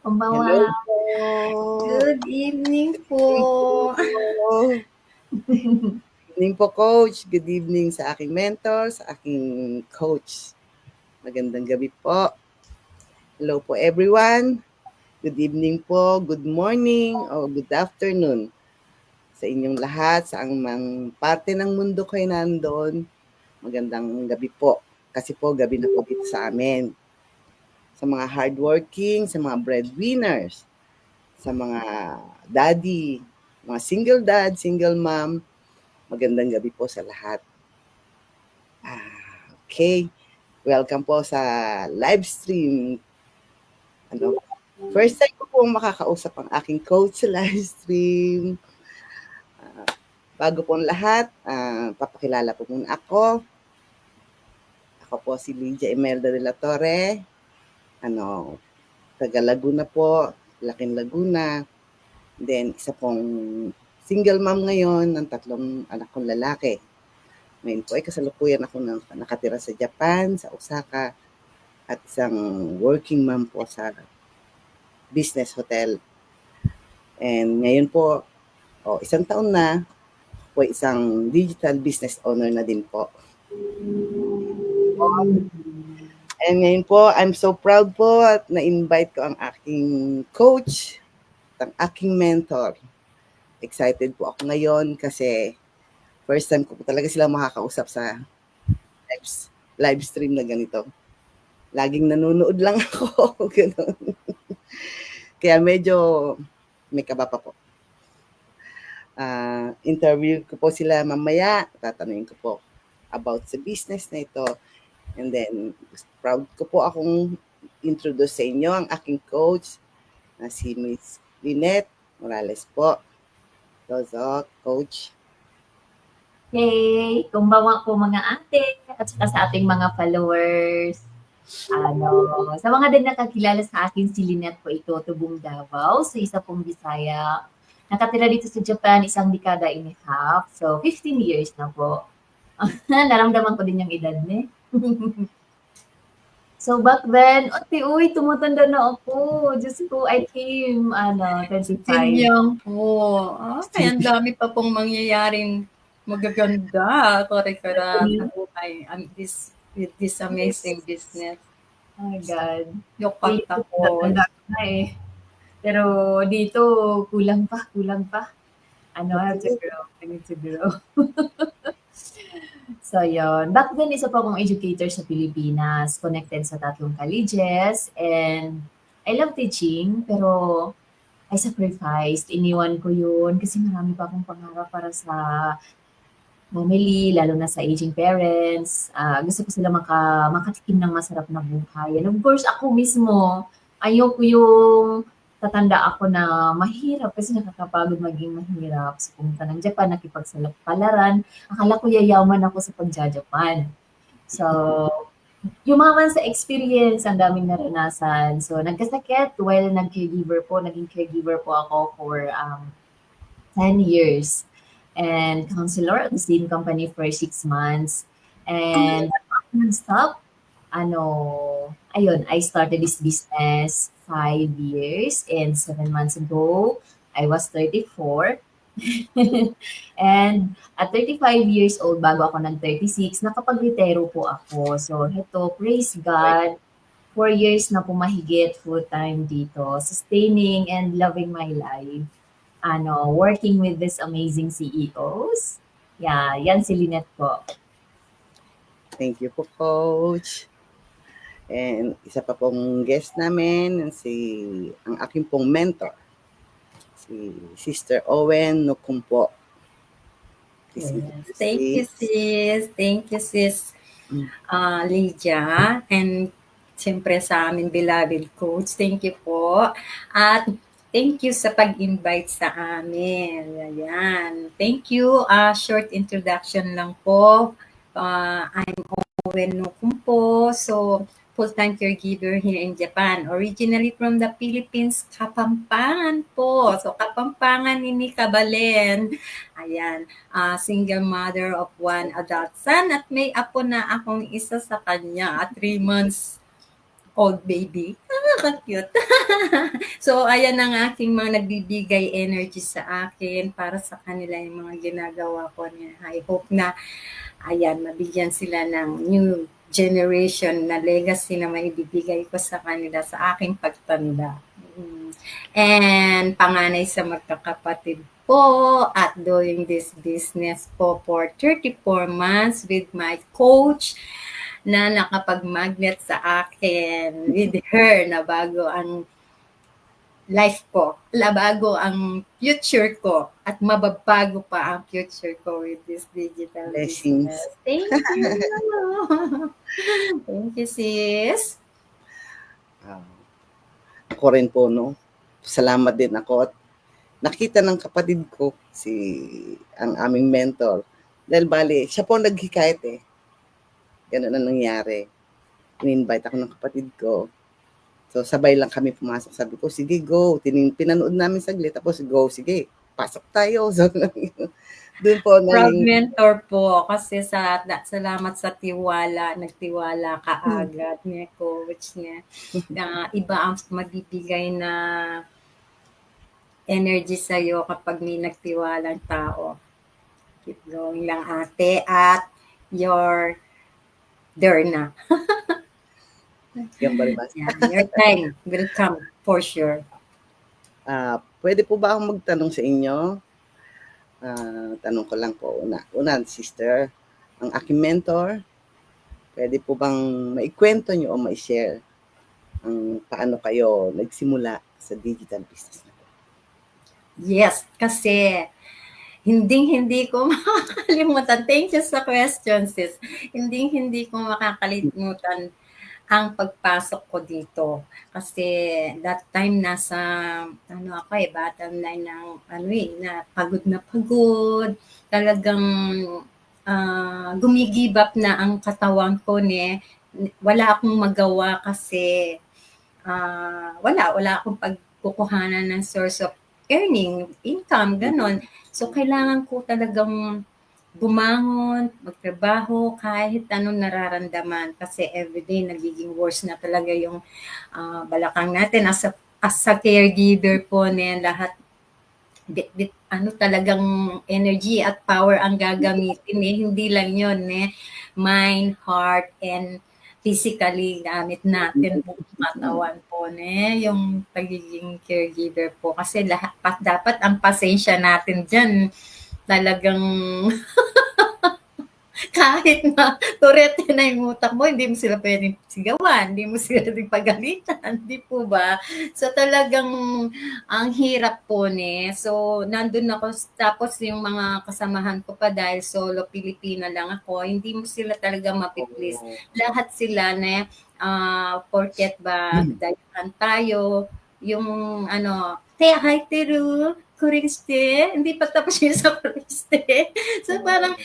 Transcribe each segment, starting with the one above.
Konbanwa. Hello po. Good evening po. Good evening po, Coach. Good evening sa aking mentor, sa aking coach. Magandang gabi po. Hello po, everyone. Good evening po, good morning, o good afternoon sa inyong lahat, sa ang parte ng mundo kayo nandoon. Magandang gabi po. Kasi po, gabi na po dito sa amin. Sa mga hardworking, sa mga breadwinners, sa mga daddy, mga single dad, single mom, magandang gabi po sa lahat. Okay. Welcome po sa live stream. First time ko po makakausap ang aking coach sa live stream. Bago po ang lahat, papakilala po muna ako. Ako po si Lydia Imelda de la Torre. Taga Laguna po, Laking Laguna. Then, isa pong single mom ngayon ng 3 anak kong lalaki. Ngayon po ay kasalukuyan ako nakatira sa Japan, sa Osaka, at isang working mom po sa business hotel. And ngayon po, 1 taon na, po isang digital business owner na din po. And ngayon po, I'm so proud po at na-invite ko ang aking coach, ang aking mentor. Excited po ako ngayon kasi first time ko po talaga sila makakausap sa live stream na ganito. Laging nanonood lang ako. Ganun. Kaya medyo may kaba pa po. Interview ko po sila mamaya. Tatanungin ko po about sa business na ito. And then, proud ko po akong introduce sa inyo ang aking coach na si Miss Lynette Morales po. Dozo, coach. Hey, konbanwa po mga ate at saka sa ating mga followers. Sa mga din nakakilala sa akin, si Lynette po ito, tubong Davao. So, isa pong Bisaya. Nakatira dito sa Japan, 1 dekada and a half. So, 15 years na po. Naramdaman ko din yung edad niya. So, back then, uy, tumatanda na ako. Diyos ko, I came, 25. Sinyang po. Kaya ang dami pa pong mangyayaring magaganda. Kore-kara sa buhay. With this amazing business. Oh my God. Yokot ako. Tatanda ko na eh. Pero dito, kulang pa. I need to grow. So, yun. Back then, isa pa akong educator sa Pilipinas, connected sa 3 colleges, and I love teaching, pero I sacrificed. Iniwan ko yun kasi marami pa akong pangarap para sa family, lalo na sa aging parents. Gusto ko sila makatikim ng masarap na buhay. And of course, ako mismo, ayoko yung tatanda ako na mahirap kasi nakakapagod maging mahirap. So, pumunta ng Japan, nakipagsalapalaran. Akala ko yayaman ako sa pagja-Japan. So, yumaman sa experience, ang daming naranasan. So, nagkasakit while naging caregiver po ako for 10 years. And counselor at the same company for 6 months. And non-stop, I started this business 5 years and 7 months ago. I was 34. And at 35 years old, bago ako nag-36, nakapag-retiro po ako. So, heto, praise God, 4 years na po mahigit full-time dito, sustaining and loving my life. Working with these amazing CEOs. Yeah, yan si Lynette po. Thank you po, Coach. And isa pa pong guest namin, ang aking pong mentor, si Sister Owen Nukumpo. Yes. Thank you, sis. Lydia. And siyempre sa aming beloved coach, thank you po. At thank you sa pag-invite sa amin. Ayan. Thank you. Short introduction lang po. I'm Owen Nukumpo. So, full-time caregiver here in Japan. Originally from the Philippines, Kapampangan po. So, Kapampangan ni Nika Balen. Ayan, single mother of one adult son at may apo na akong isa sa kanya at 3 months old baby. Cute. So, ayan ang aking mga nagbibigay energy sa akin para sa kanila yung mga ginagawa ko niya. I hope na, ayan, mabigyan sila ng new generation na legacy na maibibigay ko sa kanila sa aking pagtanda. And panganay sa magkakapatid po at doing this business po for 34 months with my coach na nakapag-magnet sa akin with her na bago ang life ko, bago ang future ko at mababago pa ang future ko with this digital Blessings. business. Thank you. Thank you, sis. Ako rin po, no? Salamat din ako at nakita ng kapatid ko ang aming mentor. Dahil bali, siya po naghikayat eh. Ganun na nangyari. In-invite ako ng kapatid ko. So, sabay lang kami pumasok. Sabi ko, sige, go. Pinanood namin saglit. Tapos, go, sige. Pasok tayo. So, doon po. Proud mentor po. Kasi salamat sa tiwala. Nagtiwala ka agad niya, coach niya. Iba ang mabibigay na energy sa'yo kapag may nagtiwalang tao. Keep going lang, ate. At your there na. Yung barimas. Yeah, your time will come for sure. Pwede po ba akong magtanong sa inyo? Tanong ko lang po. Una, sister, ang aking mentor, pwede po bang maikwento nyo o ma-share ang paano kayo nagsimula sa digital business na po? Yes, kasi hindi ko makakalimutan. Thank you sa question, sis. Hindi ko makakalimutan ang pagpasok ko dito. Kasi that time nasa, bottom line ng, na pagod. Talagang gumigibap na ang katawan ko wala akong magawa kasi wala akong pagkukuhanan ng source of earning, income, ganon. So, kailangan ko talagang bumangon, magtrabaho, kahit anong nararamdaman. Kasi everyday, nagiging worse na talaga yung balakang natin. As a caregiver po, lahat, talagang energy at power ang gagamitin. Hindi lang yun. Mind, heart, and physically gamit natin buong katawan po yung pagiging caregiver po kasi dapat ang pasensya natin diyan talagang kahit na turete na yung utak mo, hindi mo sila pwedeng sigawan, hindi mo sila pwedeng pagalitan, di po ba? So talagang ang hirap po So nandun ako, tapos yung mga kasamahan ko pa dahil solo Pilipina lang ako, hindi mo sila talaga mapiplease. Lahat sila porket ba dayan tayo, yung hi Teru, Kuriste, hindi pa tapos yun sa Kuriste. So parang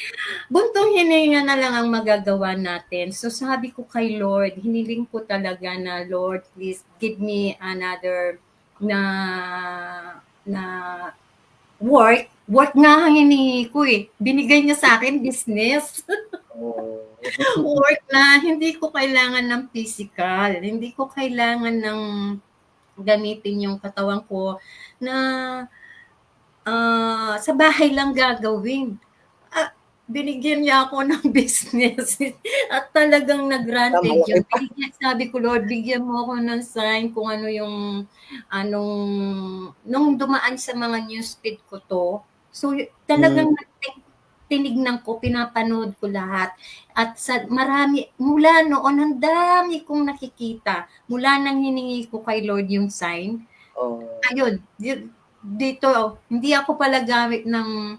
buntong hininga na lang ang magagawa natin. So sabi ko kay Lord, hiniling ko talaga na Lord, please give me another na work. Work nga ang hinihingi ko Binigay niya sa akin business. Work na hindi ko kailangan ng physical. Hindi ko kailangan ng gamitin yung katawan ko na sa bahay lang gagawin. Binigyan niya ako ng business at talagang nag-granted yun. Sabi ko, Lord, bigyan mo ako ng sign kung ano yung nung dumaan sa mga newsfeed ko to. So talagang tinignan ko, pinapanood ko lahat. At marami, mula noon, ang dami kong nakikita. Mula nang hiningi ko kay Lord yung sign. Ayun, dito, hindi ako pala gamit ng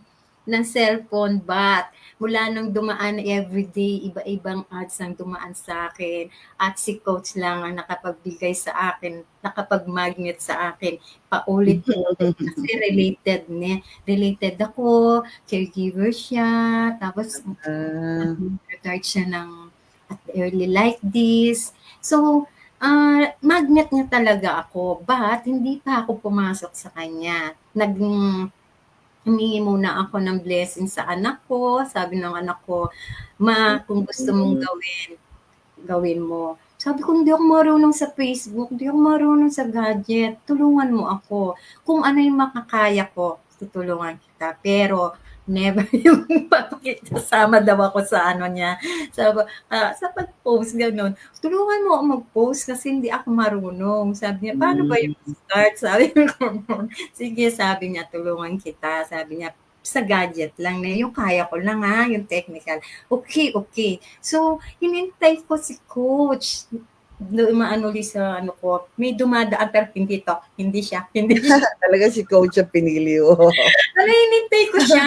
cellphone, but mula nung dumaan everyday, iba-ibang ads ang dumaan sa akin. At si coach lang ang nakapagbigay sa akin, nakapag-magnet sa akin, paulit-ulit kasi related ako, caregiver siya, tapos retired siya at early like this. So, magnet niya talaga ako, but hindi pa ako pumasok sa kanya. Humingi muna ako ng blessing sa anak ko. Sabi ng anak ko, "Ma, kung gusto mong gawin, gawin mo." Sabi ko, "Hindi ako marunong sa Facebook, hindi ako marunong sa gadget. Tulungan mo ako. Kung ano yung makakaya ko, tutulungan kita." Pero never yung papakita, sama daw ako sa ano niya. Sa pag-post, ganun. "Tulungan mo ako mag-post kasi hindi ako marunong." Sabi niya, "Paano ba yung start?" Sabi ko, "Sige," sabi niya, "tulungan kita." Sabi niya, "Sa gadget lang na, yung kaya ko lang ha, yung technical." Okay, okay. So, hinintay ko si coach. Umaano ulit sa ano ko, may dumadaan pero hindi to, hindi siya. Talaga si coach ang pinili mo. Pero hinintay ko siya,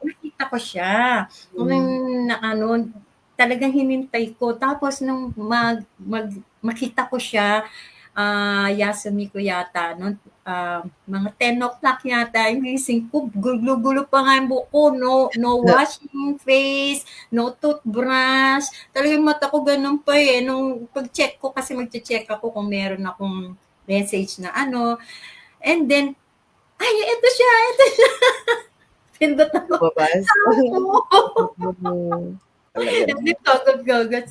nakita ko siya. Na ano, talagang hinintay ko. Tapos nung makita ko siya, Yasumi ko yata, no? Mga 10 o'clock yata, yung gising ko, gulo-gulo pa nga yung buko, no washing face, no toothbrush, talagang mata ko ganun pa eh, nung pag-check ko, kasi mag-check ako kung meron akong message na ano, and then, ay, ito siya, pindot ako. Babas. Hindi gagad.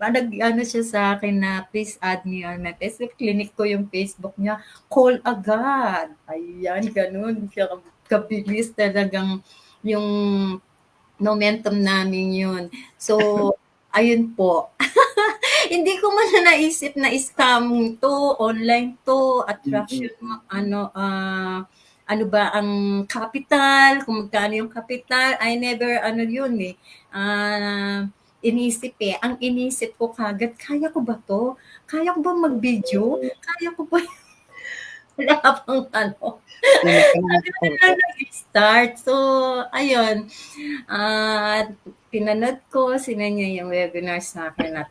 Ano siya sa akin na please add me on my Facebook. Clinic ko yung Facebook niya. Call agad. Ayan, ganun. Kabilis talagang yung momentum namin yun. So, ayun po. Hindi ko man na naisip na scam to, online to, attraction, ano ba ang capital, kung magkano yung capital, I never, yun eh, inisip eh. Ang inisip ko kagad, kaya ko ba to? Kaya ko ba mag-video? Kaya ko ba wala pang ano? Nag-start. So, ayun. Pinanood ko, sinanya yung webinar sa akin at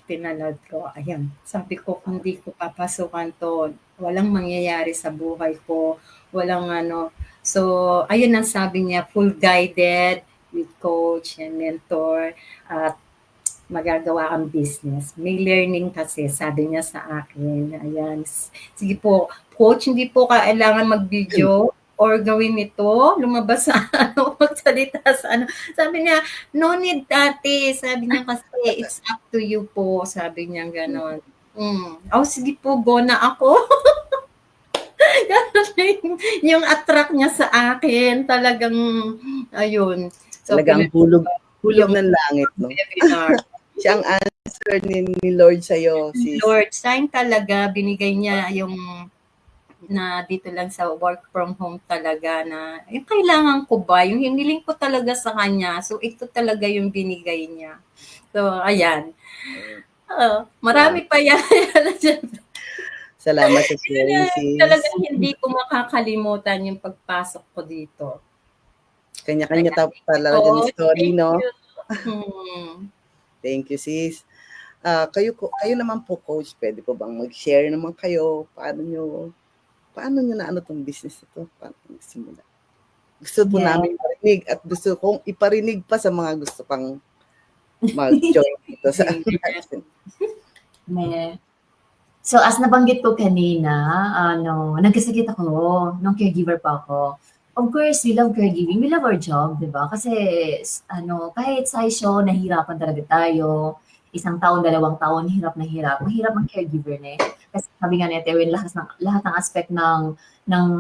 pinanood ko. Ayun. Sabi ko, kung di ko papasukan to, walang mangyayari sa buhay ko. Walang ano. So, ayun ang sabi niya, full guided with coach and mentor at magagawa kang business. May learning kasi, sabi niya sa akin. Ayan. Sige po, coach, hindi po kailangan mag-video or gawin ito, lumabas sa ano, magsalita sa ano. Sabi niya, no need ate. Sabi niya kasi, it's up to you po. Sabi niya gano'n. Oh, sige po, go na ako. Yung attract niya sa akin, talagang, ayun. So, talagang hulog ng langit, no? Webinar. Siya ang answer ni Lord sa'yo, sis. Lord, sign talaga, binigay niya yung na dito lang sa work from home talaga na yung kailangan ko ba, yung hiniling ko talaga sa kanya. So, ito talaga yung binigay niya. So, ayan. Marami pa yan. Salamat sa sharing, sis. Talagang hindi ko makakalimutan yung pagpasok ko dito. Kanya-kanya talaga ng story, no? Thank Thank you, you. sis. Kayo naman po, coach, pwede po bang mag-share naman kayo? Paano nyo na ano tong business ito? Paano nagsimula? Gusto po namin marinig at gusto kong iparinig pa sa mga gusto pang mag-join dito sa atin. So, as nabanggit ko kanina, nagkasakit ako nung caregiver pa ako. Of course, we love caregiving. We love our job, di ba? Kasi, kahit sa show, nahihirapan talaga tayo. 1 taon, 2 taon, hirap na hirap. Mahirap ang caregiver na eh. Kasi sabi nga ni Terwin, lahat ng aspect ng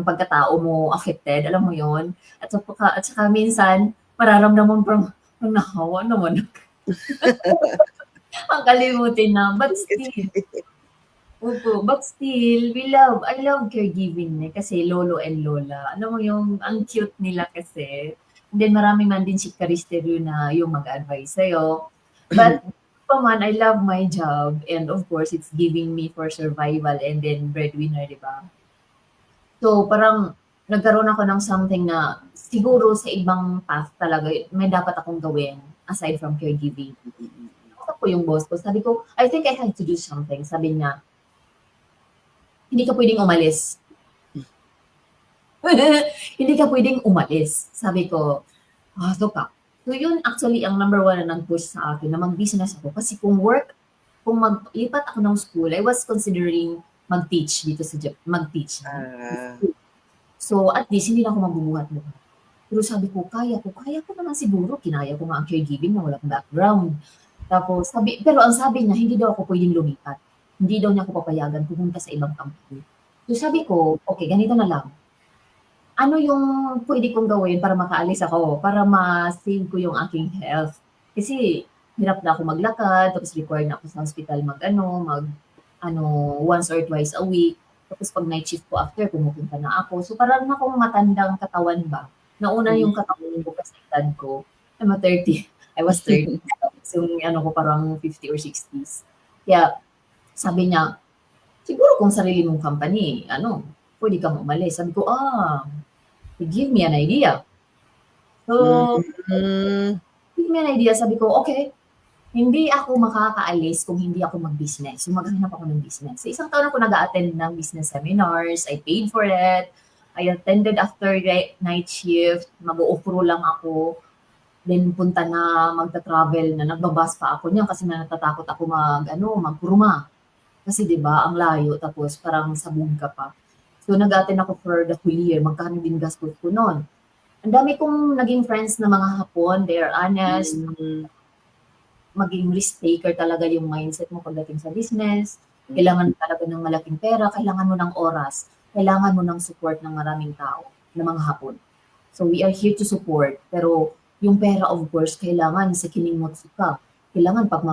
pagkatao mo affected. Alam mo yon. At saka minsan, mararamdaman parang nahawa naman. Ang kalimutin na. But still, I love caregiving kasi lolo and lola. Alam mo yung, ang cute nila kasi. And then marami man din si Caristerio na yung mag-advise sa'yo. But, man, I love my job. And of course, it's giving me for survival and then breadwinner, di ba? So, parang nagkaroon ako ng something na siguro sa ibang path talaga, may dapat akong gawin aside from caregiving. Ako po yung boss ko. Sabi ko, I think I had to do something. Sabi niya, hindi ka pwedeng umalis. Hindi ka pwedeng umalis. Sabi ko, so ka. So yun actually ang number one na nag-push sa akin na mag-business ako. Kasi kung maglipat ako ng school, I was considering mag-teach dito sa mag-teach. Ah, So at least hindi na ako magbubuhat-buhat. Pero sabi ko, kaya ko naman siguro, kinaya ko nga ang caregiving na walang background. Tapos, pero ang sabi niya, hindi daw ako pwedeng lumipat. Hindi daw niya ako papayagan pumunta sa ibang company. So sabi ko, okay, ganito na lang. Ano yung pwede kong gawin para makaalis ako, para ma-save ko yung aking health. Kasi hirap na ako maglakad, tapos required na ako sa hospital once or twice a week. Tapos pag night shift ko after, pumupunta na ako. So parang akong matandang katawan ba? Nauna yung katawan ko kasi edad ko. I'm a 30. I was 30. So yung ano ko parang 50 or 60s. Kaya sabi niya, siguro kung sarili mong company, pwede kang umalis. Sabi ko, give me an idea. So, give me an idea. Sabi ko, okay, hindi ako makakaalis kung hindi ako mag-business. So, maghanap ako ng business. Sa isang taon ako nag-attend ng business seminars. I paid for it. I attended after night shift. Mag-o-pro lang ako. Then, punta na, magta-travel na. Nagbabas pa ako niyan kasi natatakot ako magpuruma. Kasi 'di ba ang layo tapos parang sabog ka pa. So nag-attend ako for the whole year, magkano din gastos ko no'n. Ang dami kong naging friends na mga Hapon, they are honest, maging risk taker talaga yung mindset mo pagdating sa business. Kailangan mo talaga ng malaking pera, kailangan mo ng oras, kailangan mo ng support ng maraming tao, ng mga Hapon. So we are here to support, pero yung pera of course kailangan sa kinimotsu ka. Kailangan pag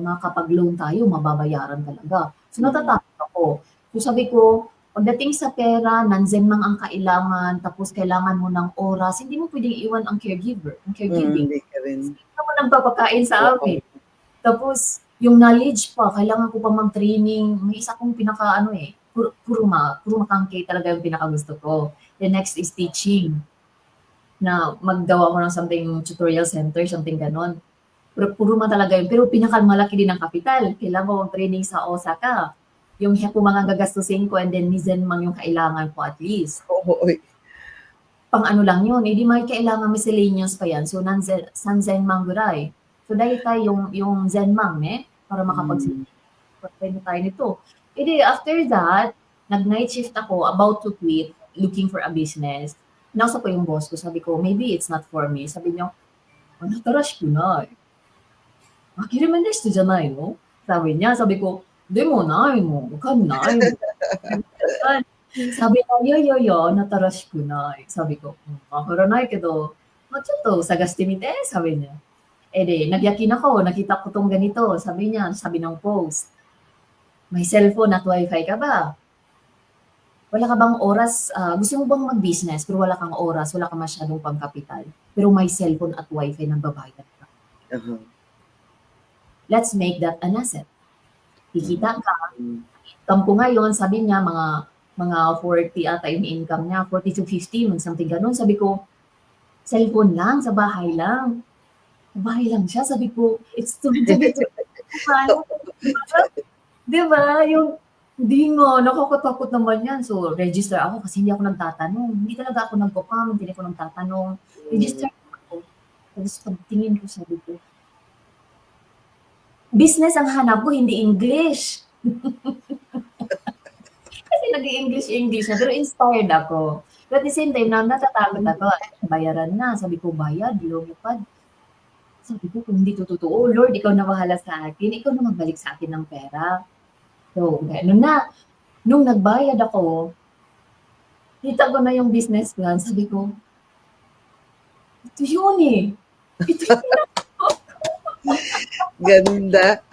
makapag-loan tayo, mababayaran talaga. So natatakot ako. So sabi ko, pagdating sa pera, nandiyan mang ang kailangan, tapos kailangan mo ng oras, hindi mo pwedeng iwan ang caregiver, ang caregiving. Hindi ka rin. Hindi naman nagpapakain sa amin. Tapos, yung knowledge pa, kailangan ko pa mag-training. May isa kong puro makangkay talaga yung pinakagusto ko. The next is teaching. Na maggawa ko ng something tutorial center, something ganon. Puro talaga yun. Pero pinakamalaki din ang kapital. Kailangan ko mag-training sa Osaka. Yung mga gagastusin ko and then minsan mang yung kailangan ko at least. Oo. Pang ano lang yun. Hindi may kailangan miscellaneous pa yan. So, Sanzenmang guray. So, dahil tayo yung Zenmang, para makapag-pwede tayo nito. E di, after that, nag-night shift ako, about to quit, looking for a business. Nasa ko yung boss ko, sabi ko, maybe it's not for me. Sabi niya, natarashku na. Akirimendesu janai no? Sabi niya, sabi ko, demo nai mo, wakanai mo. Sabi niya, natarashku nai. Sabi ko, wakaranai kedo, chotto sagaste mite, sabi niya. Eh di, nagyakin ako, nakita ko tong ganito. Sabi niya, sabi ng post, may cellphone at wifi ka ba? Wala ka bang oras, gusto mo bang mag-business pero wala kang oras, wala kang masyadong pangkapital, pero may cellphone at wifi nang babayad ka. Let's make that an asset. Kikita ka. Income ko ngayon, sabi niya, mga 40 ata yung income niya, 40 to 50, something ganun. Sabi ko, cellphone lang, sa bahay lang. Sa bahay lang siya. Sabi ko, it's too big. Diba? Yung, hindi nga, nakakatakot naman yan. So, register ako kasi hindi ako nagtatanong. Hindi talaga ako nagpo-comment, hindi ako nagtatanong. Register ako. Tapos pagtingin ko, sabi ko, business ang hanap ko, hindi English. Kasi nag-English na, pero inspired ako. But at the same time, natatakot ako. Bayaran na. Sabi ko, bayad, lumipad. Sabi ko, kung hindi to totoo, Lord, ikaw na bahala sa akin. Ikaw na magbalik sa akin ng pera. So, gano'n na. Nung nagbayad ako, kita ko na yung business plan. Sabi ko, ito yun eh. Ito yun. Ganda.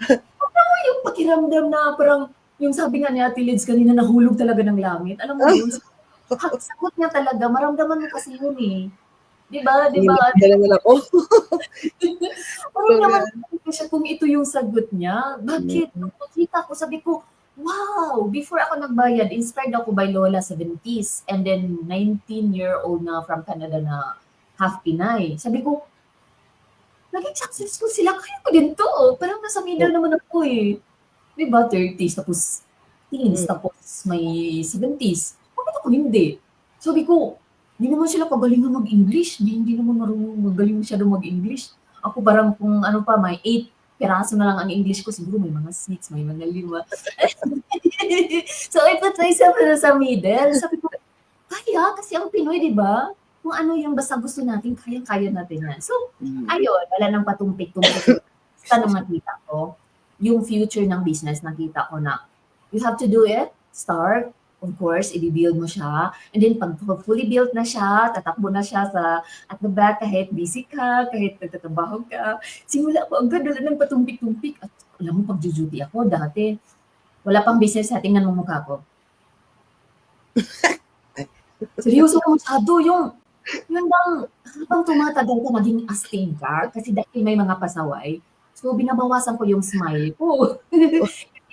Yung pakiramdam na parang, yung sabi nga ni Ate Lids kanina, nahulog talaga ng langit. Alam mo yun? Sagot niya talaga, maramdaman mo kasi yun eh. Diba? Naman ako. Parang naman siya kung ito yung sagot niya. Bakit? Nung nakita ko, sabi ko, wow! Before ako nagbayad, inspired ako by Lola 70s and then 19-year-old na from Canada na half Pinay. Sabi ko, naging successful sila. Kaya ko din to. Parang nasa middle naman ako eh. Diba? 30s, tapos teens, tapos may 70s. Bakit ako hindi? Sabi ko, Hindi naman sila kagalingan mag-English. Hindi naman magaling masyado mag-English. Ako parang kung ano pa, may 8 piraso na lang ang English ko. Siguro may mga 6, may mga 5. So, ipatry sa middle. Sabi ko, kaya, kasi ang Pinoy, di ba? Kung ano yung basta gusto natin, kaya natin yan. So, ayun, wala nang patumpik-tumpik. Basta nung nakita ko, yung future ng business, nakita ko na, you have to do it, start, of course, i-build mo siya. And then, pag fully built na siya, tatakbo na siya at the back, kahit busy ka, kahit nagtatrabaho ka. Simula ko, agad wala nang patumpik-tumpik. At alam mo, pag-duty ako, dati, wala pang business, tingnan mo mukha ko. Seryoso ko masyado yung bang habang tumatagal ka, maging astig ka, kasi dahil may mga pasaway, so binabawasan ko yung smile ko.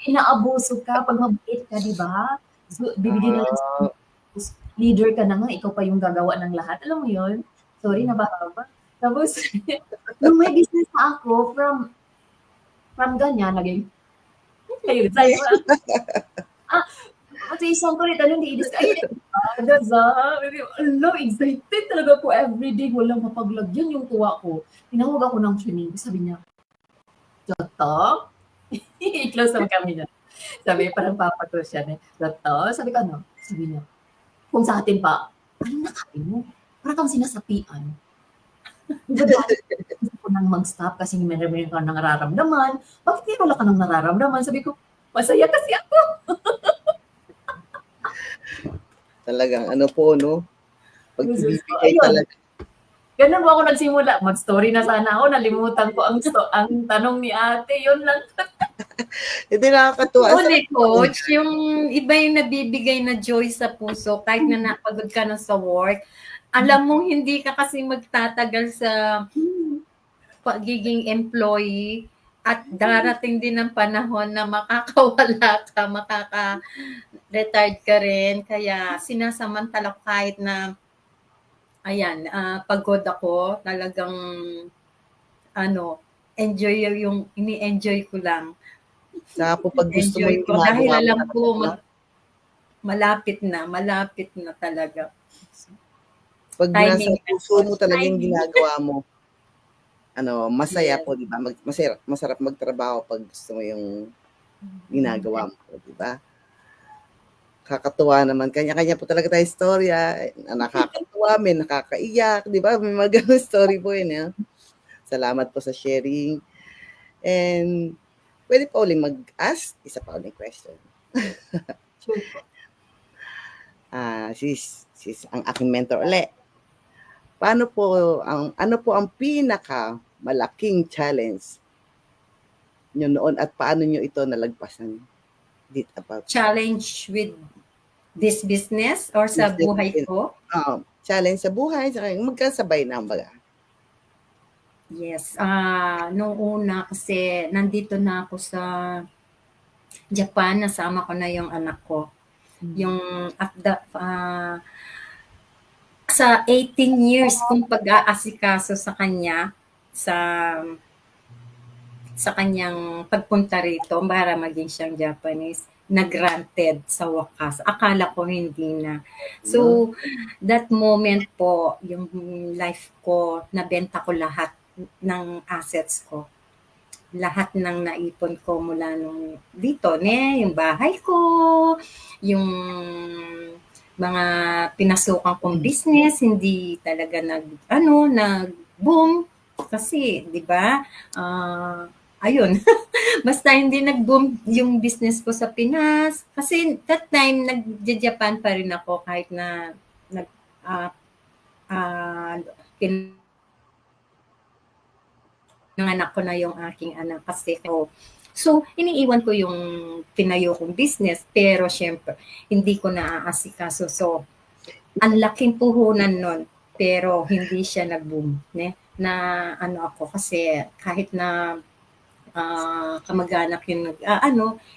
Inaabuso ka pag mabait ka, di ba? So, bibigyan na lang leader ka na nga, ikaw pa yung gagawa ng lahat. Alam mo yun? Sorry, nabahaba. Tapos, nung may business na ako, from ganyan, naging, ayun, sa'yo. At isang ko rin, anong diidis ka, ayun, excited talaga po everyday. Walang mapaglagyan yung tuwa ko. Tinawag ako ng training. Sabi niya, Toto? I-close naman kami niya. Sabi, parang papato siya. Toto? Sabi ko, ano? Sabi niya, kung sa atin pa, anong nakain mo? Parang kang sinasapian. Gusto ko nang mag-stop kasi meron ka nang nararamdaman. Bakit hindi wala ka nang nararamdaman? Sabi ko, masaya kasi ako. Talagang ano po, no? Pag-ibigay talaga. Ganun po ako nagsimula. Mag-story na sana ako. Nalimutan ko ang tanong ni ate. Yun lang. Hindi nakakatuwa. Coach, yung iba yung nabibigay na joy sa puso kahit na napagod ka na sa work. Alam mong hindi ka kasi magtatagal sa pagiging employee at darating din ang panahon na makakawala ka, makaka-retired ka rin. Kaya sinasamantala ko kahit na ayan, pagod ako, talagang ini-enjoy ko lang. Sa po pag gusto mo yung ginagawa dahil alam ko malapit na talaga. Pag nasa puso mo talagang ginagawa mo, masaya po, di ba? Masarap magtrabaho pag gusto mo yung ginagawa mo, di ba? Kakatuwa naman. Kanya-kanya po talaga tayo istorya. Nakakatuwa, may nakakaiyak, di ba? May mga ganun story po yun. Eh. Salamat po sa sharing. And pwede pa ulit mag-ask? Isa pa ulit question. Sis ang aking mentor ulit. Ano po ang pinaka malaking challenge nyo noon at paano nyo ito nalagpasan? Challenge with this business or sa buhay ko? Challenge sa buhay, magkasabay na baga. Yes. Noong una kasi nandito na ako sa Japan, nasama ko na yung anak ko. Yung sa 18 years kung pag-aasikaso sa kanya sa kanyang pagpunta rito para maging siyang Japanese, na-granted sa wakas. Akala ko hindi na. So, that moment po, yung life ko, nabenta ko lahat ng assets ko. Lahat ng naipon ko mula nung dito, yung bahay ko, yung mga pinasukan kong business, hindi talaga nag-boom. Kasi, di ba, ayun, basta hindi nag-boom yung business ko sa Pinas. Kasi that time, nag-Japan pa rin ako kahit na pinanganak ko na yung aking anak kasi so, iniiwan ko yung tinayo kong business, pero syempre, hindi ko naaasikaso. So, ang laking puhunan nun, pero hindi siya nag-boom. Ako kasi kahit na kamag-anak yung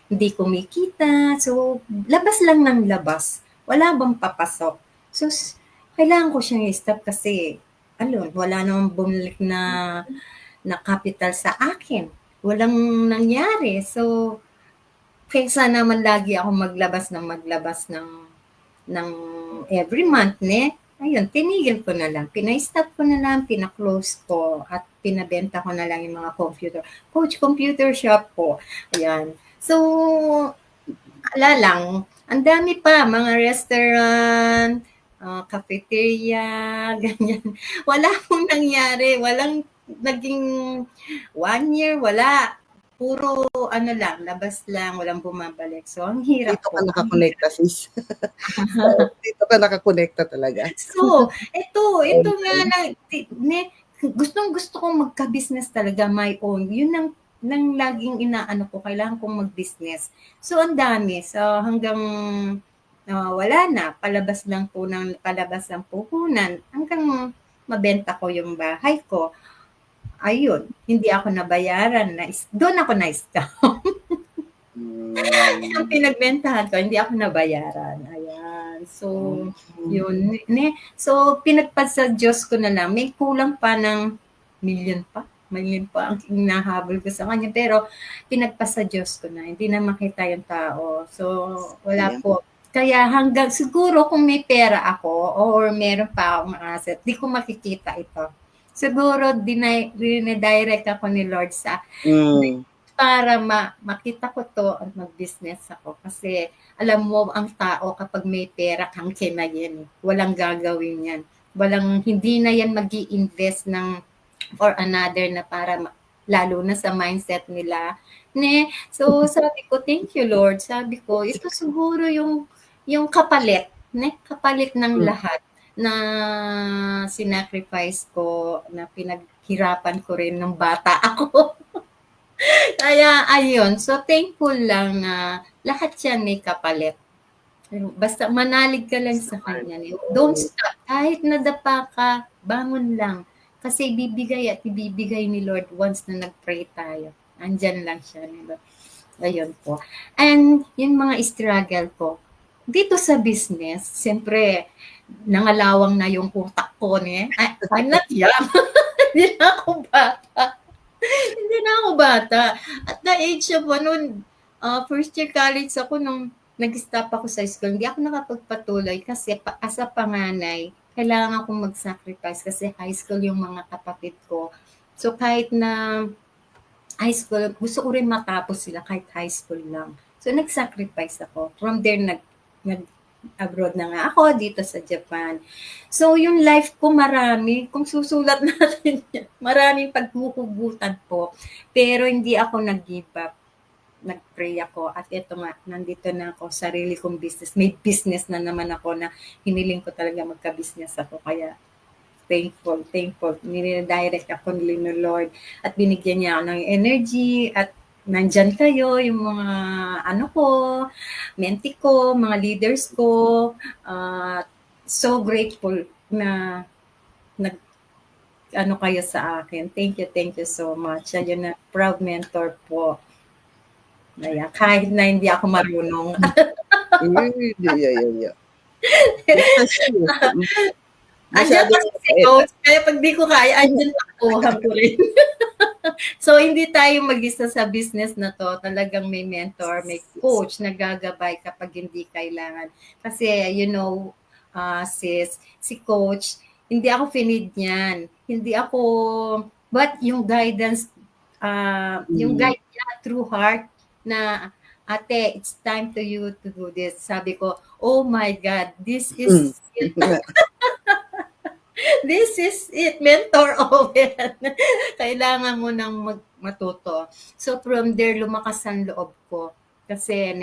hindi kumikita. So, labas lang ng labas. Wala bang papasok. So, kailangan ko siyang i-stop kasi, wala namang bumalik na capital sa akin. Walang nangyari. So, kaysa naman lagi ako maglabas ng every month, ayun, tinigil ko na lang. Pina-stop ko na lang, pina-close ko, at pinabenta ko na lang yung mga computer. Coach, computer shop po. Ayan. So, ala lang, ang dami pa, mga restaurant, cafeteria, ganyan. Wala pong nangyari. Walang naging 1 year, wala. Puro ano lang, labas lang, walang bumabalik. So, ang hirap Dito ka po. nakakonekta, sis. Dito ka nakakonekta talaga. So, ito nga lang, gustong-gusto kong magka-business talaga, my own. Yun ang laging inaano ko, kailangan kong mag-business. So, ang dami. So, hanggang wala na, palabas lang ng puhunan, hanggang mabenta ko yung bahay ko. Ayun, hindi ako nabayaran. Doon ako na-scam. Ang pinagbentahan ko, hindi ako nabayaran. Ayan. So, yun. So, pinagpasa Diyos ko na lang. May kulang pa ng million pa ang hinahabol ko sa kanya. Pero, pinagpasa Diyos ko na. Hindi na makita yung tao. So, wala po. Kaya hanggang siguro kung may pera ako or meron pa akong asset, di ko makikita ito. Siguro, dinidirect ako ni Lord sa para makita ko to at mag-business ako. Kasi alam mo, ang tao kapag may pera kang kinayin, walang gagawin yan. Hindi na yan mag-i-invest for another na para lalo na sa mindset nila. So sabi ko, thank you Lord. Sabi ko, ito siguro yung kapalit, kapalit ng lahat na sinacrifice ko, na pinaghirapan ko rin ng bata ako. Kaya, ayun. So, thankful lang na lahat yan may kapalit. Basta manalig ka lang sa kanya. Don't stop. Kahit nadapa ka, bangon lang. Kasi ibibigay ni Lord once na nag-pray tayo. Andyan lang siya. Diba? Ayun po. And yung mga struggle ko, dito sa business, siyempre, nangalawang na yung utak ko. I'm not young. Hindi na ako bata. Hindi na ako bata. At the age of first year college ako nung nag-stop ako sa school. Hindi ako nakapagpatuloy kasi as a panganay, kailangan akong mag-sacrifice kasi high school yung mga kapatid ko. So kahit na high school, gusto ko rin matapos sila kahit high school lang. So nag-sacrifice ako. From there, abroad na nga ako dito sa Japan. So, yung life ko marami. Kung susulat natin yan, maraming paghuhugutan po. Pero hindi ako nag-give up. Nag-pray ako. At ito nga, nandito na ako, sarili kong business. May business na naman ako na hiniling ko talaga magka-business ako. Kaya, thankful. Nire-direct ako ni Lord. At binigyan niya ako ng energy at nandyan kayo, yung mga mentee ko, mga leaders ko. So grateful na kayo sa akin. Thank you so much. Ayun na, proud mentor po. Ayan, kahit na hindi ako marunong. Andyan pa si Coach, kaya pag di ko kaya, andyan ako rin. So, hindi tayo mag-isa sa business na to. Talagang may mentor, may coach na gagabay kapag hindi kailangan. Kasi, sis, si coach, hindi ako finid niyan. But yung guidance, yung guide niya through heart na, ate, it's time to you to do this. Sabi ko, oh my God, this is it. This is it, Mentor Owen. Kailangan mo nang matuto. So from there, lumakas ang loob ko. Kasi,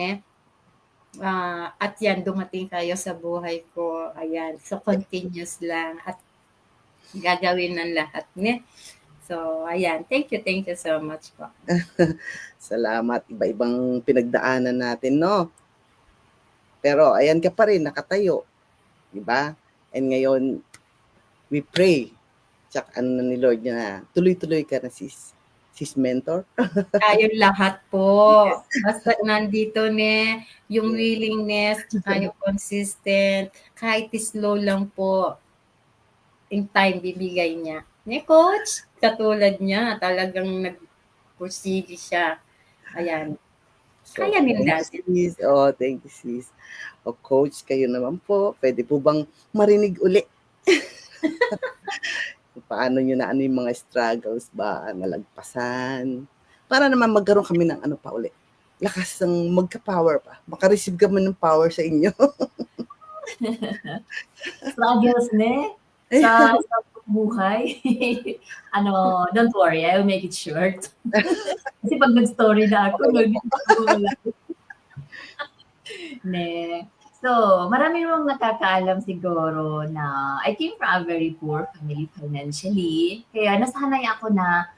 at yan, dumating kayo sa buhay ko. Ayan, so continuous lang. At gagawin ng lahat. So, ayan. Thank you so much po. Salamat. Iba-ibang pinagdaanan natin, no? Pero, ayan ka pa rin, nakatayo. Diba? And ngayon, we pray. Tsaka ni Lord na tuloy-tuloy ka na sis mentor. Tayong lahat po. Basta nandito yung willingness, yung consistent, kahit slow lang po, in time bibigay niya. Coach, katulad niya, talagang nagpursige siya. Ayan. So, kaya nila. Thank you sis. O Coach, kayo naman po. Pwede po bang marinig uli Paano nyo na ano yung mga struggles ba nalagpasan? Para naman magkaroon kami ng ano pa uli. Lakas ng magka-power pa. Maka-receive kami ng power sa inyo. Struggles ne sa buhay. Don't worry, I will make it short. Kasi pag nag-story na ako, no, hindi ko wala. Ne. So, marami namang nakakaalam siguro na I came from a very poor family financially. Kaya nasanay ako na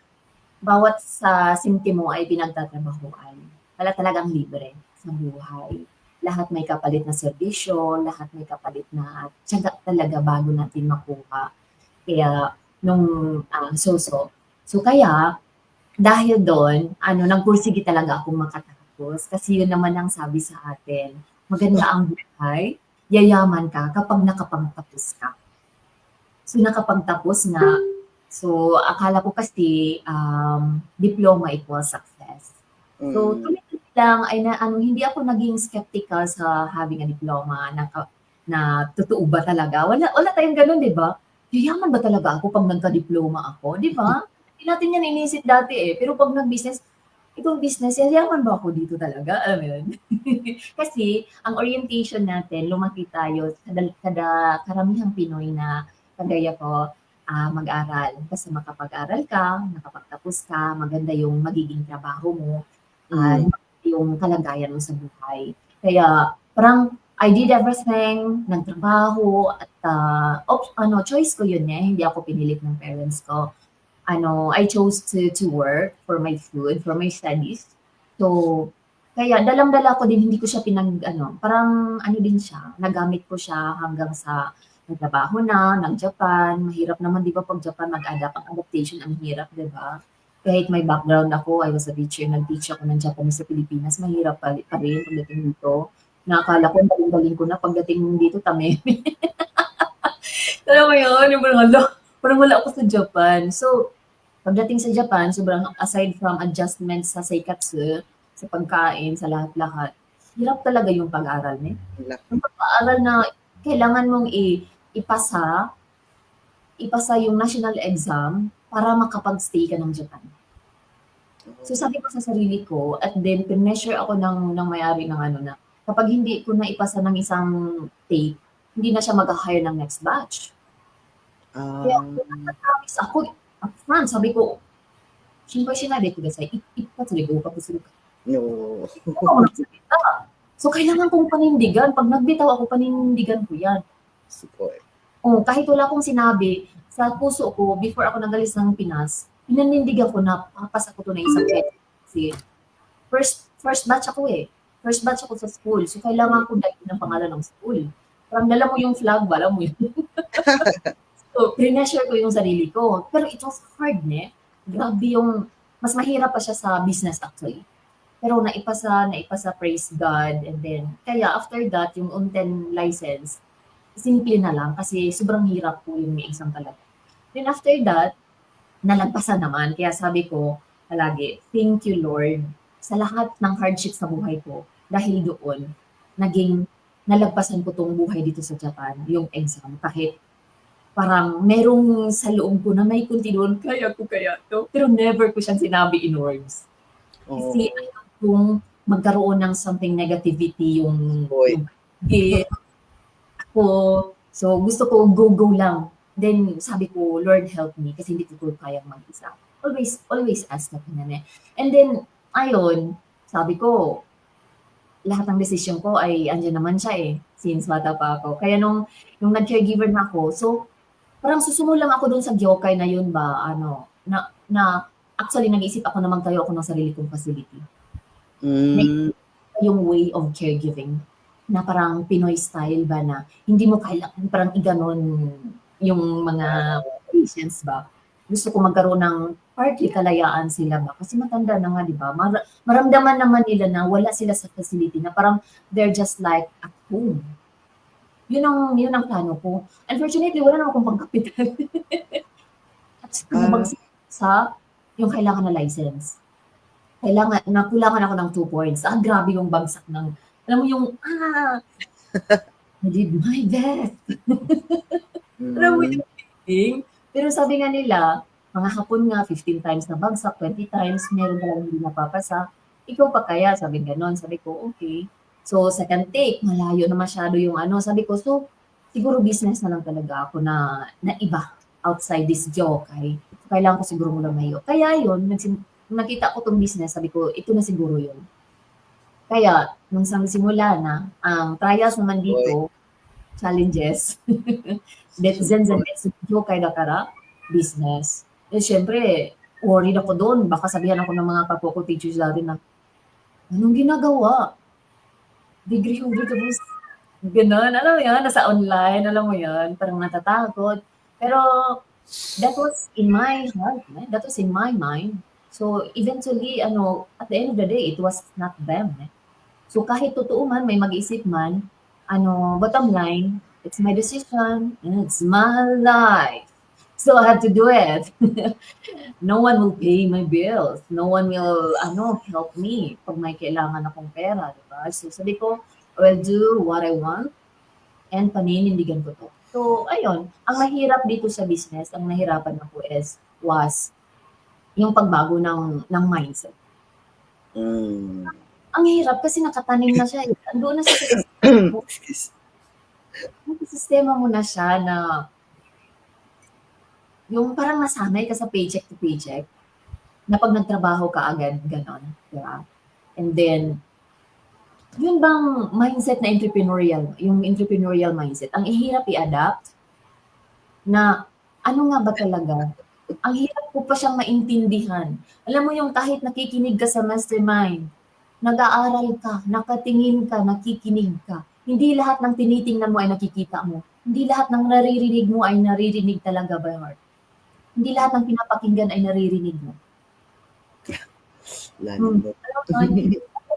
bawat sa sintimo ay pinagtatrabahuan. Wala talagang libre sa buhay. Lahat may kapalit na serbisyo, lahat may kapalit na tiyaga talaga bago natin makuha. Kaya nung so kaya dahil doon, nagpursige talaga akong makatapos kasi yun naman ang sabi sa atin, maganda ang buhay, yayaman ka kapag nakapagtapos ka. So nakapagtapos na, so akala ko kasi diploma equals success. So tuloy lang ay hindi ako naging skeptical sa having a diploma na totoo ba talaga? Wala tayong ganun, 'di ba? Yayaman ba talaga ako pag nagka-diploma ako, 'di ba? Hindi natin yan iniisip dati eh. Pero pag nag-business, itong business, yayaman ba ako dito talaga? Alam mo yun? Kasi ang orientation natin, lumaki tayo, karamihang Pinoy na kagaya ko, mag-aral. Kasi makapag-aral ka, nakapagtapos ka, maganda yung magiging trabaho mo, yung kalagayan mo sa buhay. Kaya parang I did everything, nagtrabaho, at choice ko yun eh. Hindi ako pinilit ng parents ko. I chose to work for my food, for my studies. So, kaya dalang-dala ko din, hindi ko siya parang din siya, nagamit ko siya hanggang sa nagtrabaho na, ng Japan. Mahirap naman, di ba, pag Japan mag-adapt, ang adaptation, ang hirap, di ba? Kahit may background ako, I was a teacher, nag-teach ako ng Japanese sa Pilipinas, mahirap pa rin pagdating dito. Nakakala ko, daling-daling ko na, pagdating dito, tame. Alam mo yun, yung parang wala ako sa Japan. So, pagdating sa Japan, sobrang aside from adjustments sa seikatsu, sa pagkain, sa lahat-lahat, hirap talaga yung pag-aral, ne? Yung pag-aaral na kailangan mong ipasa yung national exam para makapag-stay ka ng Japan. So sabi ko sa sarili ko, at then pinmeasure ako ng may-ari ng na kapag hindi ko na ipasa ng isang take, hindi na siya mag-hire ng next batch. Kaya promise ako, upfront, sabi ko, sinabi ko sa ipatuloy ko su ka. No. So, kailangan kong panindigan. Pag nagbitaw ako, panindigan ko yan. Support. Kahit wala akong sinabi, sa puso ko, before ako nagalis ng Pinas, pinanindigan ko na papasa ko to na isang kasi first batch ako eh. First batch ako sa school. So, kailangan ko dahil ng pangalan ng school. Parang dala mo yung flag, bala mo yun. So, pre-measure ko yung sarili ko. Pero it was hard, ne? Grabe yung, mas mahirap pa siya sa business actually. Pero naipasa, praise God. And then, kaya after that, yung unten license, simple na lang kasi sobrang hirap po yung may exam talaga. Then after that, nalagpasan naman. Kaya sabi ko, palagi, thank you Lord sa lahat ng hardship sa buhay ko. Dahil doon, nalagpasan ko tong buhay dito sa Japan, yung exam. Kahit parang merong sa loob ko na may kunti doon, kaya to. Pero never ko siyang sinabi in words. Kasi ayaw kong magkaroon ng something negativity yung ako. So gusto ko go lang. Then sabi ko, Lord help me kasi hindi ko kayang mag-isa. Always ask na pinane. And then, ayon, sabi ko, lahat ng decision ko ay andyan naman siya eh, since bata pa ako. Kaya nung nag-caregiver na ako, so parang susunod lang ako doon sa Gyokai na yun ba, na actually nag-isip ako na magtayo ako ng sarili kong facility. Yung way of caregiving na parang Pinoy style ba na hindi mo kailangan parang iganon yung mga patients ba. Gusto ko magkaroon ng partly kalayaan sila ba kasi matanda na nga, di ba? Maramdaman naman nila na wala sila sa facility na parang they're just like at home. Yun ang plano ko. Unfortunately, wala na akong pagkapital. At sa yung kailangan na license. Nakulangan ako ng 2 points. Grabe yung bagsak ng, alam mo yung, I did my best. Alam mo Mm. yung feeling? Pero sabi nga nila, mga hapon nga 15 times na bagsak, 20 times, meron talagang hindi napapasa. Ikaw pa kaya? Sabi gano'n. Sabi ko, okay. So, second take, malayo na masyado yung ano. Sabi ko, so, siguro business na lang talaga ako na iba outside this Jokay. Kailangan ko siguro lumayo. Kaya yun, nakita ko tong business, sabi ko, ito na siguro yun. Kaya, nung sa simula na, ang trials naman Boy. dito, challenges. Netizens and SEO kay Dakara, business. Eh, syempre, worried ako doon. Baka sabihan ako ng mga kapwa ko teachers natin na, anong ginagawa? Degree holder tapos gano'n. Alam mo yan, nasa online, alam mo yan, parang natatakot. Pero that was in my heart, that was in my mind. So eventually, at the end of the day, it was not them. So kahit totoo man, may mag-isip man, bottom line, it's my decision, and it's my life. So I have to do it. No one will pay my bills. No one will, help me pag may kailangan akong pera, di ba? So sabi ko, I will do what I want and paninindigan ko to. So, ayun, ang mahirap dito sa business, ang nahirapan ako was yung pagbago ng mindset. Mm. Ang hirap kasi nakatanim na siya. Andoon na sa sistema mo na siya na yung parang nasanay ka sa paycheck to paycheck na pag nagtrabaho ka agad, ganon. Diba? And then, yun bang mindset na entrepreneurial, yung entrepreneurial mindset, ang ihirap i-adapt na ano nga ba talaga? Ang hirap ko pa siyang maintindihan. Alam mo yung kahit nakikinig ka sa mastermind, nag-aaral ka, nakatingin ka, nakikinig ka. Hindi lahat ng tinitingnan mo ay nakikita mo. Hindi lahat ng naririnig mo ay naririnig talaga by heart. Hindi lahat ng pinapakinggan ay naririnig mo. Alam mo.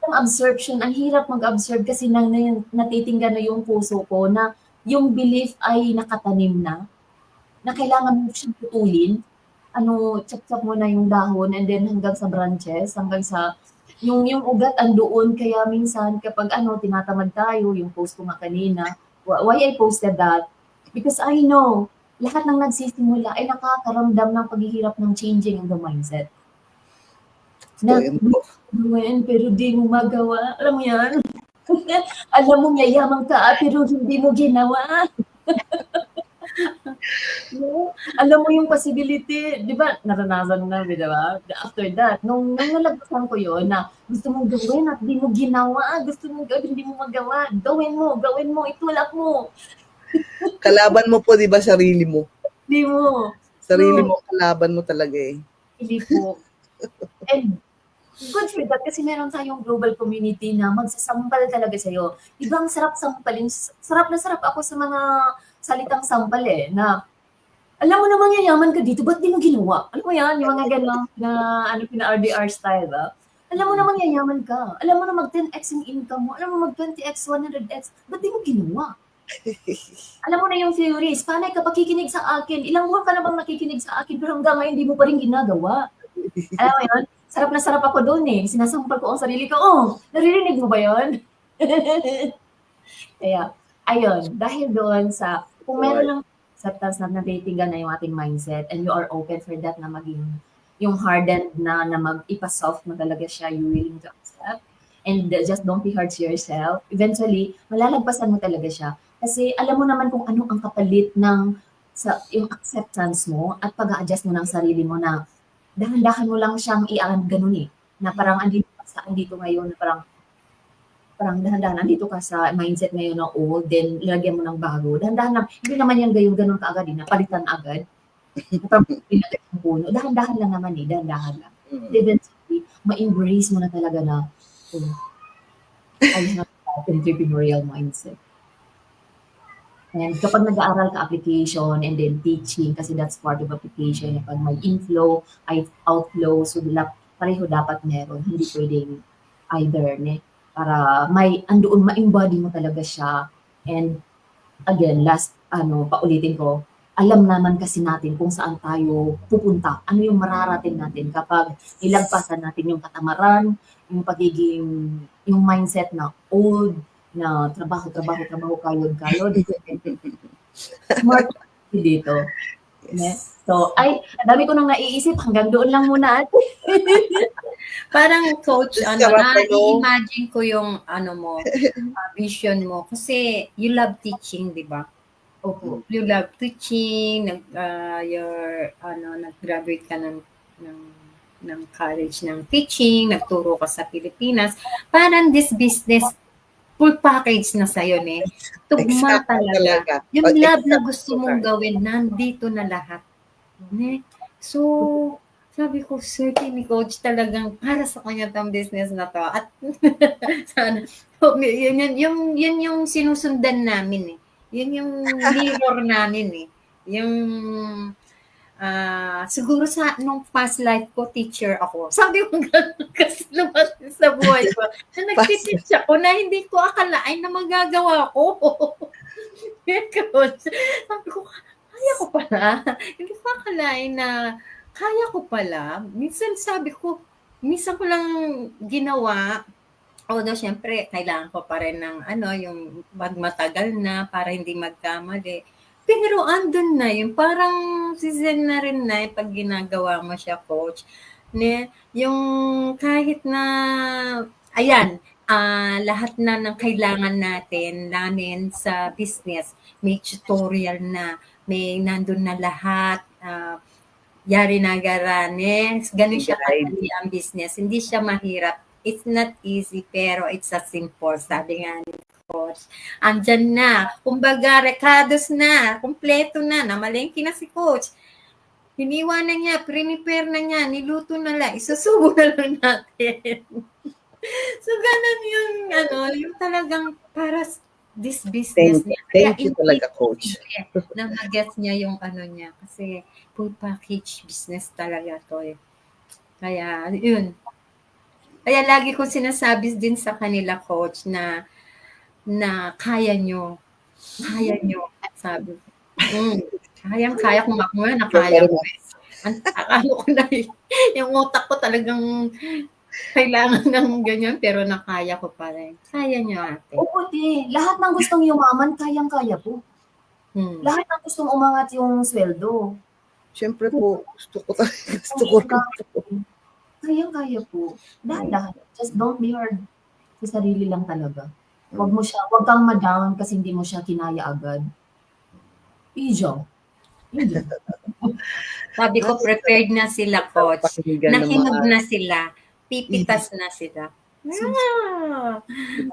Ang absorption, ang hirap mag-absorb kasi natitinggan na yung puso ko na yung belief ay nakatanim na kailangan mo siyang putulin. Chop-chop mo na yung dahon and then hanggang sa branches, hanggang sa yung ugat andoon. Kaya minsan kapag tinatamad tayo, yung post ko nga kanina, why I posted that? Because I know, lahat ng nagsisimula ay nakakaramdam ng paghihirap ng changing in the mindset. Na, pero di mo magawa. Alam mo yan? Alam mo, yayaman ka, pero hindi mo ginawa. No? Alam mo yung possibility, di ba, naranasan na, di ba? After that, nung nalagpasan ko yun, na gusto mong gawin at di mo ginawa, gusto mong gawin, hindi mo magawa, gawin mo, itulak mo. Kalaban mo po, di ba, sarili mo? Hindi mo. Sarili mo, kalaban mo talaga eh. Hindi po. And good for that kasi meron tayong global community na magsasampal talaga sa'yo. Ibang sarap sampalin. Sarap na sarap ako sa mga salitang sampal na alam mo naman yayaman ka dito, ba't di mo ginawa? Alam mo yan, yung mga gano'n na pina-RDR style, ba? Alam mo naman yayaman ka. Alam mo na mag-10x yung income mo. Alam mo mag-20x, 100x. Ba't di mo ginawa? Alam mo na yung theories. Panay ka pakikinig sa akin. Ilang buwan ka na bang nakikinig sa akin pero hanggang ngayon di mo pa rin ginagawa. Alam mo yun? Sarap na sarap ako doon Sinasampal ko ang sarili ko. Oh, naririnig mo ba yun? Kaya, ayun. Dahil doon sa, kung meron lang acceptance na natitingan na yung ating mindset and you are open for that na maging yung hardened na mag-ipa-soft na talaga siya, you willing to accept. And just don't be hard to yourself. Eventually, malalagpasan mo talaga siya. Kasi alam mo naman kung ano ang kapalit ng yung acceptance mo at pag-a-adjust mo ng sarili mo na dahan-dahan mo lang siyang ganun na parang andito ngayon na parang dahan-dahan andito ka sa mindset ngayon na old, then lagyan mo ng bago. Dahan-dahan lang. Hindi naman yan ganun kaagad napalitan agad. Parang pinagay ang puno. Dahan-dahan lang naman dahan-dahan lang. Eventually, ma-embrace mo na talaga na I have that entrepreneurial mindset. And kapag nag-aaral ka application and then teaching, kasi that's part of application, kapag may inflow, ay outflow, so pareho dapat meron. Hindi pwedeng either, para andoon ma-embody mo talaga siya. And again, paulitin ko, alam naman kasi natin kung saan tayo pupunta. Ano yung mararating natin kapag ilagpasan natin yung katamaran, yung pagiging, yung mindset na old, na trabaho, kayod. Smart dito. Yes. So, ang dami ko nang naiisip. Hanggang doon lang muna ate. Parang coach, Just sarap, ano? na-imagine ko yung mo, vision mo. Kasi you love teaching, di ba? Opo. You love teaching, nag-graduate ka ng college ng teaching, nagturo ka sa Pilipinas. Parang this business, full package na sa'yo, ne? Tugma Exact talaga. Yung Oh, love na exact gusto mong gawin, nandito na lahat. Ne? So, sabi ko, certain ni coach talagang para sa kanya tong business na to. At sana, yun yung sinusundan namin eh. Yun yung mirror namin eh. Yung siguro nung past life ko, teacher ako. Sabi ko gano'n kasi lumaki sa buhay ko. Na nag-teach ako na hindi ko akalain na magagawa ko. Coach, sabi ko, kaya ko pala. Hindi ko akalain na kaya ko pala. Minsan ko lang ginawa. Although, syempre, kailangan ko pa rin ng yung magmatagal na para hindi magkamali. Pero andun na yun. Parang season na rin na pag ginagawa mo siya, coach. Yung kahit na, ayan, lahat na ng kailangan namin sa business, may tutorial na, may nandun na lahat, yari nagarane, ganun siya kadali ang business. Hindi siya mahirap. It's not easy, pero it's a simple, sabi nga ni coach. Andyan na. Kumbaga, recados na. Kompleto na. Namalengke na si coach. Hiniwa na niya. Prepare na niya. Niluto na lang. Isusubo na lang natin. So, ganun yung talagang para this business niya. Thank you talaga, coach. Na mag-get niya yung niya. Kasi full package business talaga to eh. Kaya, yun. Kaya lagi ko sinasabi din sa kanila, coach, na kaya nyo. Kaya nyo. Sabi ko. Kaya kung ako nga, nakaya ko eh. Akala ko na yung utak ko talagang kailangan ng ganyan, pero nakaya ko pa rin. Kaya nyo, ate. Oo, lahat ng gustong yumaman, kayang-kaya po. Lahat ng gustong umangat yung sweldo. Siyempre po, gusto ko po. Kayang-kaya po. Dahan-dahan. Just don't be hard sa sarili lang talaga. Wag kang ma-down kasi hindi mo siya kinaya agad. Easy. Sabi ko, prepared na sila, coach. Nahinog na sila. Pipitas na sila.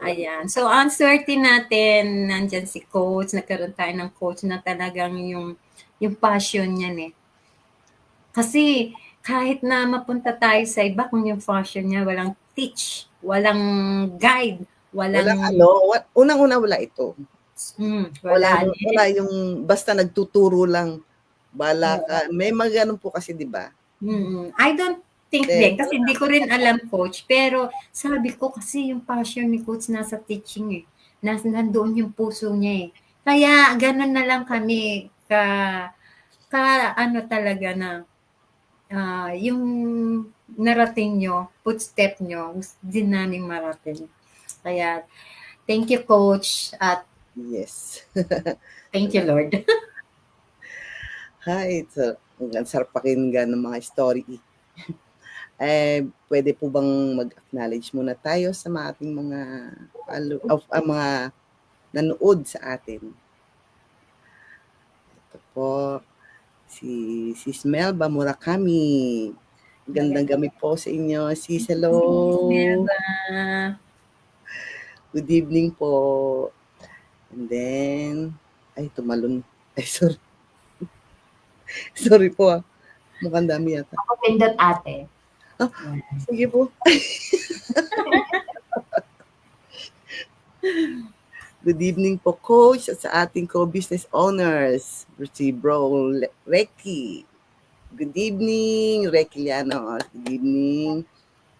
Ayan. So, ang swerte natin, nandyan si coach, nagkaroon tayo ng coach na talagang yung passion niya eh. Kasi, kahit na mapunta tayo sa iba, kung yung passion niya, walang teach, walang guide, unang-una wala ito. Wala yung basta nagtuturo lang, bala ka. May mga ganun po kasi, di ba? I don't think din, kasi hindi ko rin alam, coach, pero sabi ko kasi yung passion ni coach nasa teaching eh. Nandoon yung puso niya eh. Kaya ganun na lang kami talaga na yung narating nyo, footstep nyo, din namin marating. Kaya, thank you, coach, at yes. Thank you, Lord. Hi, ang sarap pakinggan ng mga story. Pwede po bang mag-acknowledge muna tayo sa ating mga mga nanood sa atin? Ito po, si Sis Melba Murakami. Gandang gabi po sa inyo. Sis, hello. Melba. Good evening po. And then, tumalon. Sorry. Sorry po. Mukhang dami yata. Ako pindot ate. Sige po. Good evening po, coach, at sa ating co-business owners, si Bro Recky. Good evening, Recky Liano. Good evening.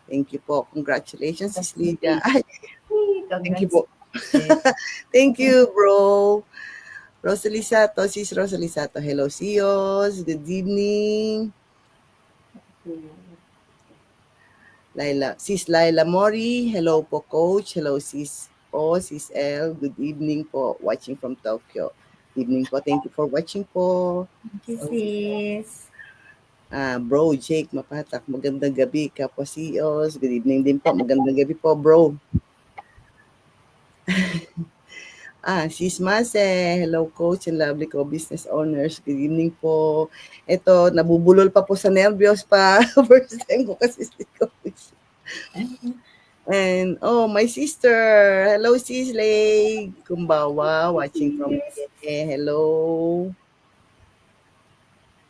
Thank you po. Congratulations, Sis Lydia. Thank you po. Thank you, bro. Rosalie Sato, Sis Rosalie Sato. Hello, Sios. Good evening. Sis Laila Mori. Hello po, coach. Hello, Sis po, Sis L. Good evening po, watching from Tokyo. Good evening po. Thank you for watching po. Thank you, sis. Bro, Jake Mapatak, magandang gabi, Kapwa CEOs. Good evening din po. Magandang gabi po, bro. Sis Mase, hello coach and lovely co-business owners. Good evening po. Ito, nabubulol pa po sa nervyos pa. First time ko kasi si coach. And, my sister. Hello, Sis Lay. Kumbawa, watching from hello.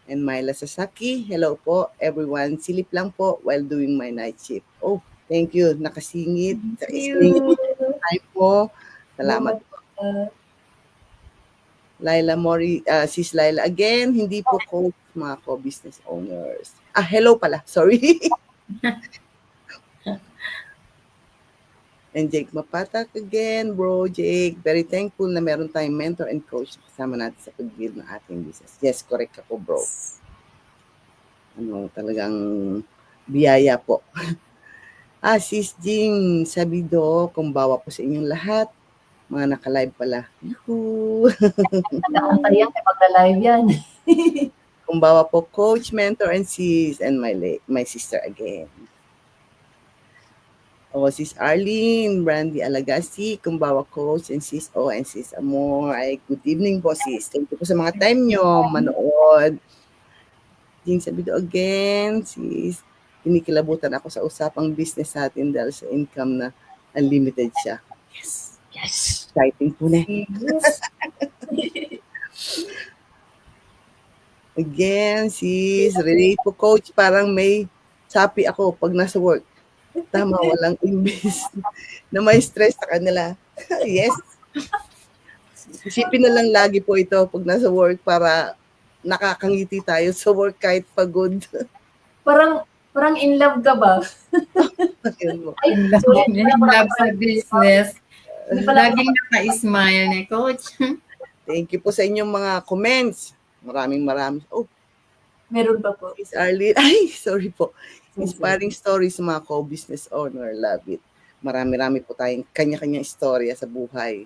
And Myla Sasaki, hello po everyone. Silip lang po while doing my night shift. Oh, thank you. Nakasingit. Sa Thank isling you. time po. Salamat po. Laila Mori, Sis Laila again, hindi po coach, mga co-business owners. Hello pala, sorry. And Jake Mapatak again, bro Jake. Very thankful na meron tayong mentor and coach na kasama natin sa pag-build ng ating business. Yes, correct ka po, bro. Talagang biyaya po. Sis Jing Sabido, kumbawa po sa inyong lahat. Mga naka-live pala. Yuhuu! Nag-aantay yan, kaya magla-live yan. Kumbawa po, coach, mentor, and sis, and my sister again. Sis Arlene, Brandy Alagasi, kumbawa coach, and sis and sis Amor. Good evening po, sis. Thank you po sa mga time nyo, manood. Jing Sabido again, sis. Kinikilabutan ako sa usapang business natin dahil sa income na unlimited siya. Yes. Exciting po na. Yes. Again, sis, relate po coach, parang may sapi ako pag nasa work. Tama, walang imbis na may stress sa kanila. Yes. Isipin na lang lagi po ito pag nasa work para nakakangiti tayo sa work kahit pagod. Parang in love ka ba? In love sa business. Laging naka-smile na, coach. Thank you po sa inyong mga comments. Maraming. Meron pa po. Miss Arlene. Sorry po. Inspiring stories sa mga co-business owner. Love it. Marami-rami po tayong kanya-kanyang istorya sa buhay.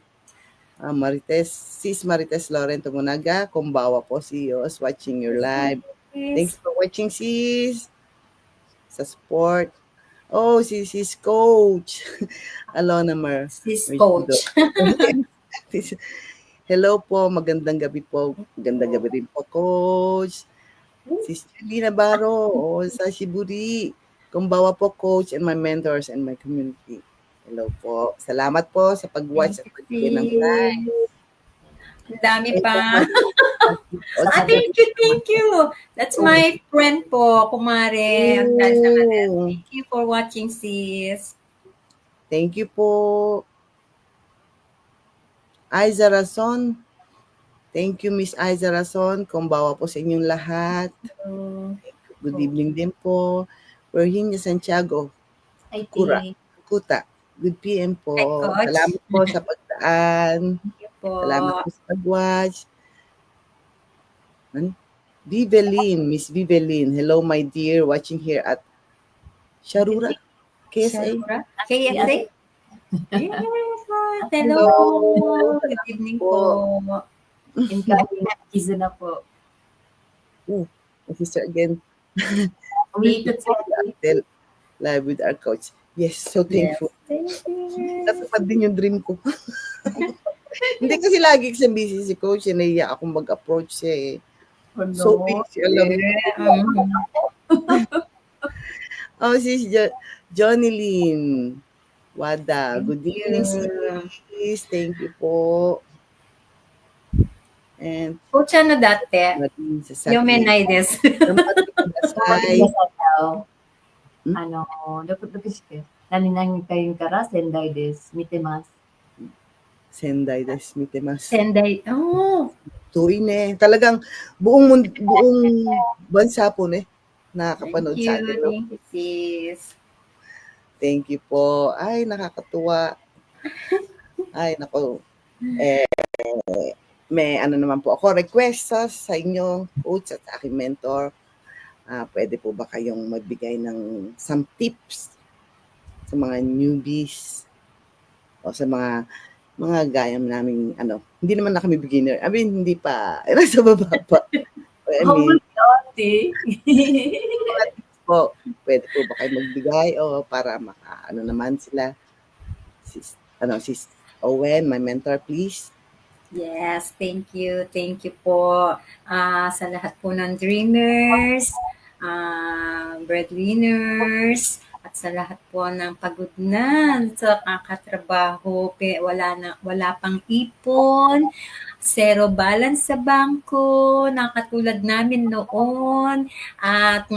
Sis Marites Lorento Munaga, kumbawa po, CEOs, watching your live. Thanks for watching, sis. Sa sport. Sis Coach. Alona Mar. Sis Coach. Hello po, magandang gabi po. Magandang gabi rin po, Coach. Sis Julina Baro, sa Shiburi. Kumbawa po, Coach, and my mentors and my community. Hello po. Salamat po sa pag-watch at pag-play ng live. Ang dami pa. Thank you. That's my friend po, Kumare. Thank you for watching, sis. Thank you po. Aiza Rason. Thank you, Miss Aiza Rason. Kumbawa po sa inyong lahat. Good evening din po. Virginia Santiago. Kuta. Good PM po. Salamat po sa pagdaan. Salamat po sa pag-watch. Miss Viveline. Hello, my dear. Watching here at Sharura. KSA. KSA? Hello. Good evening po. Incoming season na po. My sister again. Live with our coach. Yes, so thankful. Natupad din yung dream ko. Hindi kasi lagi kasi busy si coach. Naiya akong mag-approach siya eh. So busy, alam mo. Sis Johnny Lynn Wada. Good evening, sis. Thank you po. And Coach, ano dati? Eumenides. Naninang kayong kara, Senday des Mitemas. Senday. Tuwin eh. Talagang buong bansa po nakakapanood sa atin. Thank you, sis. Thank you po. Ay, nakakatuwa. Ay, nako. May naman po ako request sa inyo, coach, at sa aking mentor. Pwede po ba kayong magbigay ng some tips sa mga newbies o sa mga gaya naming hindi naman na kami beginner. I mean, hindi pa, sa baba pa. I mean, Humble si ate. po, pwede po ba kayo magbigay o para naman sila, sis Owen, my mentor, please. Yes, thank you. Thank you po sa lahat po ng dreamers, breadwinners, at sa lahat po ng pagod na sa kakatrabaho, wala pang ipon, zero balance sa bangko, na katulad namin noon, at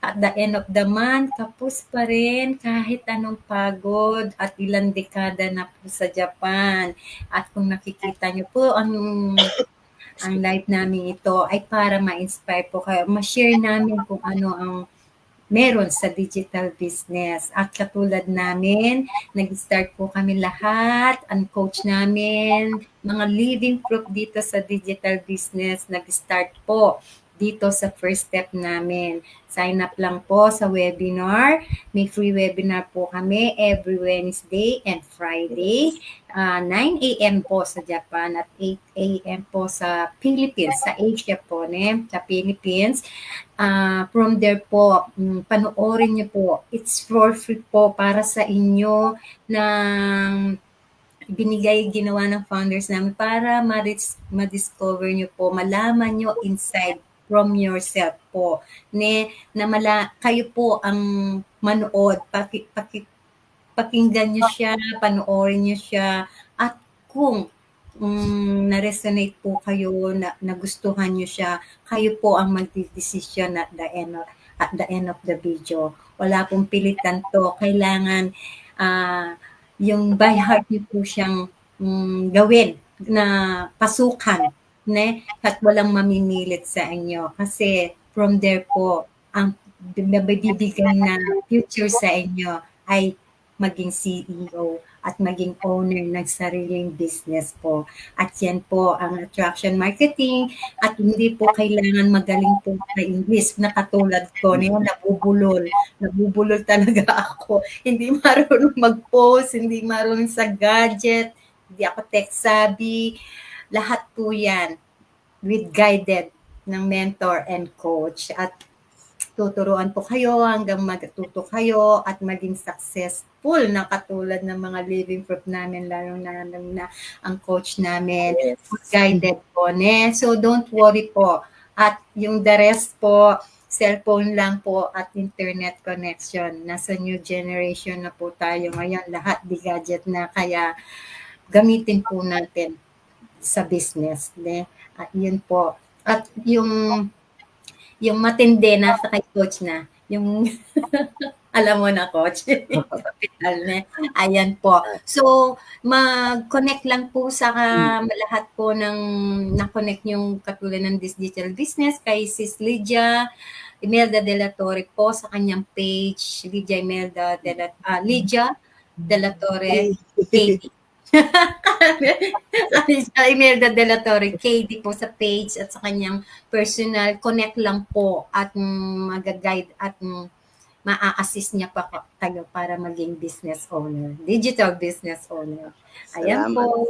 at the end of the month, kapos pa rin kahit anong pagod at ilang dekada na po sa Japan. At kung nakikita niyo po ang live namin ito ay para ma-inspire po kayo, ma-share namin kung ano ang meron sa digital business. At katulad namin, nag-start po kami lahat, ang coach namin, mga living proof dito sa digital business, nag-start po dito sa first step namin. Sign up lang po sa webinar. May free webinar po kami every Wednesday and Friday. 9 a.m. po sa Japan at 8 a.m. po sa Philippines, sa Asia po, sa Philippines. From there po, panoorin niyo po. It's for free po para sa inyo ng ginawa ng founders namin para ma-discover nyo po, malaman nyo inside from yourself po. Kayo po ang manood, pakinggan nyo siya, panoorin nyo siya, at kung na-resonate po kayo, nagustuhan nyo siya, kayo po ang mag-decision at the end of the video. Wala pong pilitan to. Kailangan yung by heart nyo po siyang gawin na pasukan, at walang mamimilit sa inyo. Kasi from there po, ang bibigay na future sa inyo ay maging CEO at maging owner ng sariling business po. At yan po ang attraction marketing, at hindi po kailangan magaling po sa English na katulad ko. Nabubulol talaga ako. Hindi marunong mag-post, hindi marunong sa gadget, hindi ako tech savvy. Lahat po yan with guided ng mentor and coach. At tuturuan po kayo hanggang matuto kayo at maging successful na katulad ng mga living proof namin, lalo na ang coach namin, guided po. So don't worry po. At yung the rest po, cellphone lang po at internet connection. Nasa new generation na po tayo ngayon. Lahat di gadget na, kaya gamitin po natin sa business. At yun po. At yung matindi na sa kay coach na, yung alam mo na coach, capital na. Ayan po. So, mag-connect lang po sa lahat po ng na-connect yung katulad ng digital business kay Sis Lydia Imelda de la Torre po sa kanyang page, Lydia de la Torre Katie. Imelda de la Torre KD po sa page at sa kanyang personal. Connect lang po at mag-guide at ma-assist niya pa kayo para maging business owner, digital business owner. Ayan Salamat, po.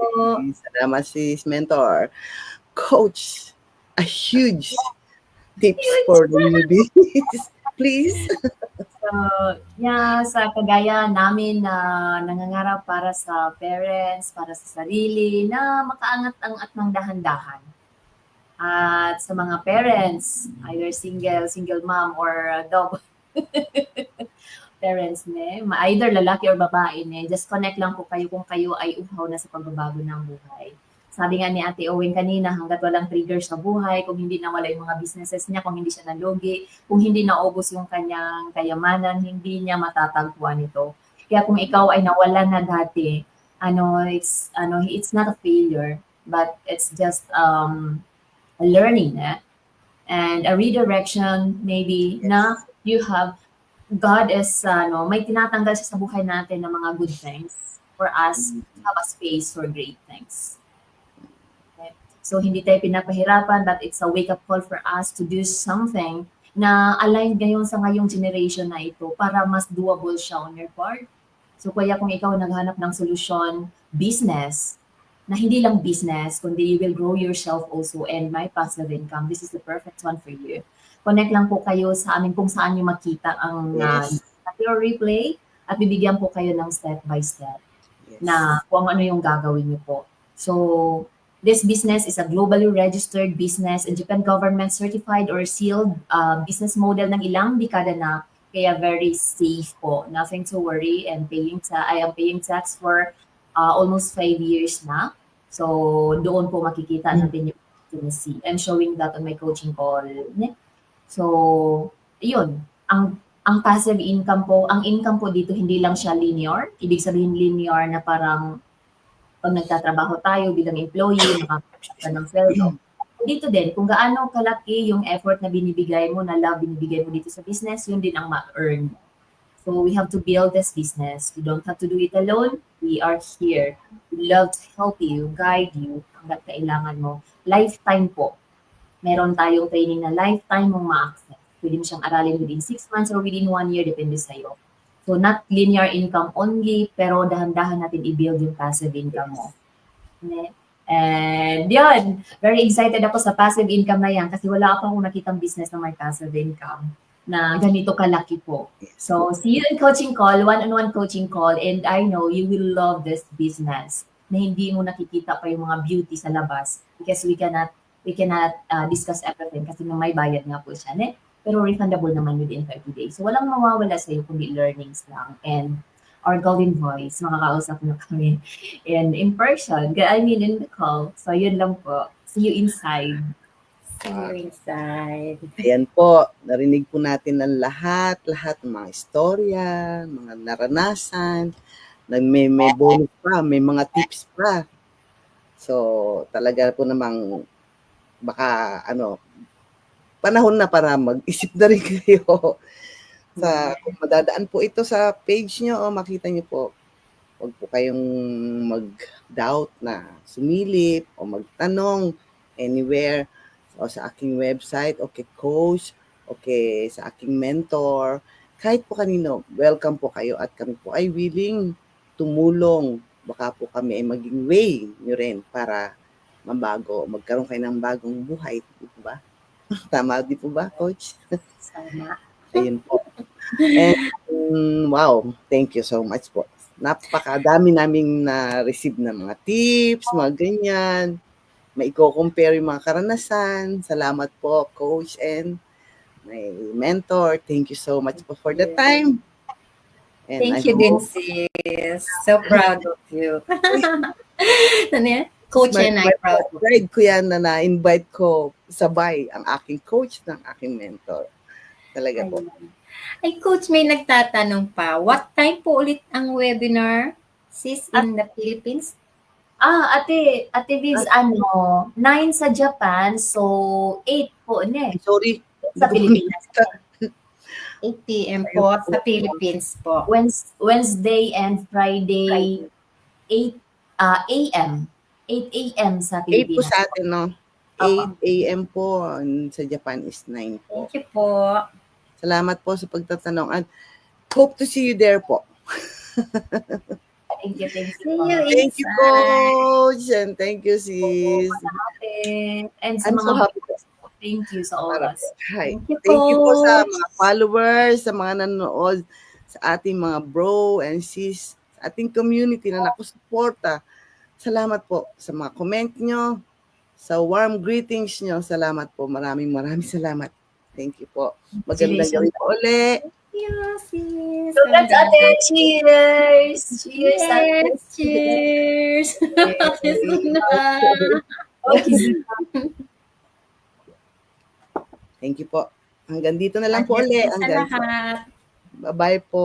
Salamat sis mentor. Coach, a huge tips for the newbies. Please. So, sa kagaya namin na nangangarap para sa parents, para sa sarili, na makaangat-angat ng dahan-dahan. At sa mga parents, either single mom or double parents, either lalaki or babae, just connect lang po kayo kung kayo ay uhaw na sa pagbabago ng buhay. Sabi nga ni Ate Owen kanina, hanggat walang trigger sa buhay, kung hindi nawala yung mga businesses niya, kung hindi siya nalugi, kung hindi naubos yung kanyang kayamanan, hindi niya matatagpuan ito. Kaya kung ikaw ay nawala na dati, it's not a failure, but it's just a learning, and a redirection maybe na you have. God is, may tinatanggal siya sa buhay natin ng mga good things for us to have a space for great things. So, hindi tayo pinapahirapan, but it's a wake-up call for us to do something na aligned ngayon sa ngayong generation na ito para mas doable siya on your part. So kaya kung ikaw naghanap ng solusyon, business, na hindi lang business, kundi you will grow yourself also and my passive income, this is the perfect one for you. Connect lang po kayo sa amin kung saan nyo makita ang Yes. video replay at bibigyan po kayo ng step by step Yes. na kung ano yung gagawin niyo po. So, this business is a globally registered business and Japan government certified or sealed business model ng ilang dekada na, kaya very safe po. Nothing to worry, and I am paying tax for almost 5 years na. So, doon po makikita natin yung legitimacy. I'm showing that on my coaching call. So, yun. Ang passive income po, ang income po dito hindi lang siya linear. Ibig sabihin linear na parang pag nagtatrabaho tayo bilang employee, nakakapag ka ng sweldo. Dito din, kung gaano kalaki yung effort na binibigay mo, na love binibigay mo dito sa business, yun din ang ma-earn mo. So we have to build this business. You don't have to do it alone. We are here. We love to help you, guide you, hanggat kailangan mo. Lifetime po. Meron tayong training na lifetime mong ma-access. Pwede mo siyang aralin within 6 months or within 1 year, depende sa'yo. So not linear income only, pero dahan-dahan natin i-build yung passive income mo. And yun, very excited ako sa passive income na yan kasi wala akong nakitang business na may passive income na ganito kalaki po. So see you in coaching call, one-on-one coaching call, and I know you will love this business na hindi mo nakikita pa yung mga beauty sa labas because we cannot discuss everything kasi may bayad nga po siya. Pero refundable naman within 30 days. So walang mawawala sa iyo kundi learnings lang. And our golden voice, makakausap na kami in person. I mean, in the call. So yun lang po. See you inside. See you inside. Ayan po, narinig po natin ang lahat ng mga istorya, mga naranasan, may bonus pa, may mga tips pa. So, talaga po namang baka panahon na para mag-isip na rin kayo. Kung madadaan po ito sa page nyo, makita nyo po, huwag po kayong mag-doubt na sumilip o magtanong anywhere. O sa aking website, okay coach, okay sa aking mentor, kahit po kanino, welcome po kayo at kami po ay willing tumulong. Baka po kami ay maging way nyo rin para mabago, magkaroon kayo ng bagong buhay. Di po ba? Tama di po ba, coach? Sana. Ayun po. And wow, thank you so much po. Napakadami naming na-receive na mga tips, mga ganyan. Maiko-compare yung mga karanasan. Salamat po, coach and my mentor. Thank you so much po for the time. And Thank you din, sis. So proud of you. Coach and I proud. Pride ko yan na na-invite ko sabay ang aking coach ng aking mentor. Talaga po. Ay, coach, may nagtatanong pa. What time po ulit ang webinar, sis, in the Philippines? Ate Viz, 9 sa Japan, so 8 po, Sorry. Sa Pilipinas. 8 p.m. po sa Philippines po. Wednesday and Friday, 8 a.m. 8 a.m. sa 8 po Pilipinas. sa atin, no? 8 a.m. po. Sa Japan is 9 po. Thank you po. Salamat po sa pagtatanong. And hope to see you there po. Thank you. Thank you, coach. And thank you, sis. And sa I'm mga so happy. thank you sa oras. Hi. Thank you, Thank you po sa coach. mga followers, sa mga nanonood, sa ating mga bro and sis, sa ating community na nakusuporta. Salamat po sa mga comment nyo, sa warm greetings nyo. Salamat po. Maraming salamat. Thank you po. Magandang gabi po ulit. Yes, sis. Congrats, ate. Cheers! Cheers, ate. Yes, cheers. Okay. Thank you po. Hanggang dito na lang po ulit. Sa lahat. Bye-bye po.